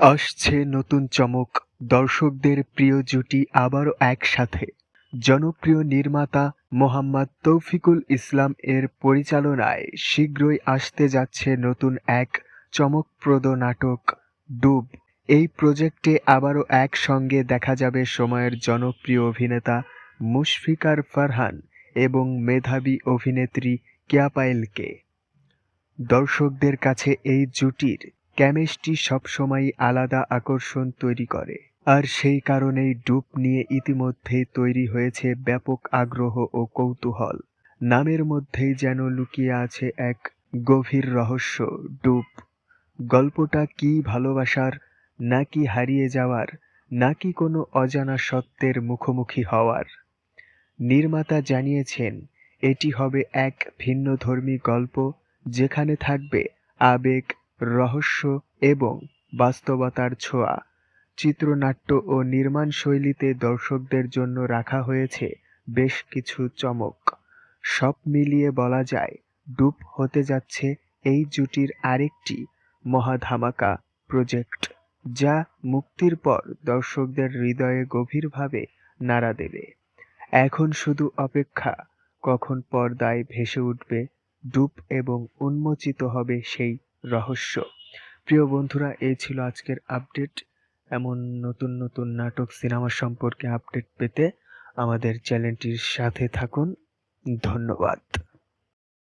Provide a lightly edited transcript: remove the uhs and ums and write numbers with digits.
আসছে নতুন চমক, দর্শকদের প্রিয় জুটি আবারও একসাথে। জনপ্রিয় নির্মাতা মোহাম্মদ তৌফিকুল ইসলাম এর পরিচালনায় শীঘ্রই আসতে যাচ্ছে নতুন এক চমকপ্রদ নাটক ডুব। এই প্রজেক্টে আবারও একসঙ্গে দেখা যাবে সময়ের জনপ্রিয় অভিনেতা মুশফিকার ফারহান এবং মেধাবী অভিনেত্রী কেয়া পায়েলকে। দর্শকদের কাছে এই জুটির কেমিস্ট্রি সবসময়ই আলাদা আকর্ষণ তৈরি করে, আর সেই কারণেই ডুব নিয়ে ইতিমধ্যেই তৈরি হয়েছে ব্যাপক আগ্রহ ও কৌতূহল। নামের মধ্যেই যেন লুকিয়ে আছে এক গভীর রহস্য। ডুব গল্পটা কি ভালোবাসার, নাকি হারিয়ে যাওয়ার, নাকি কোনো অজানা সত্যের মুখোমুখি হওয়ার? নির্মাতা জানিয়েছেন এটি হবে এক ভিন্নধর্মী গল্প, যেখানে থাকবে আবেগ, রহস্য এবং বাস্তবতার ছোঁয়া। চিত্রনাট্য ও নির্মাণ শৈলীতে দর্শকদের জন্য রাখা হয়েছে বেশ কিছু চমক। সব মিলিয়ে বলা যায় ডুব হতে যাচ্ছে এই জুটির আরেকটি মহাধামাকা প্রজেক্ট, যা মুক্তির পর দর্শকদের হৃদয়ে গভীরভাবে নাড়া দেবে। এখন শুধু অপেক্ষা, কখন পর্দায় ভেসে উঠবে ডুব এবং উন্মোচিত হবে সেই রহস্য। প্রিয় বন্ধুরা, এই ছিল আজকের আপডেট। এমন নতুন নতুন নাটক, সিনেমা সম্পর্কে আপডেট পেতে আমাদের চ্যানেলটির সাথে থাকুন। ধন্যবাদ।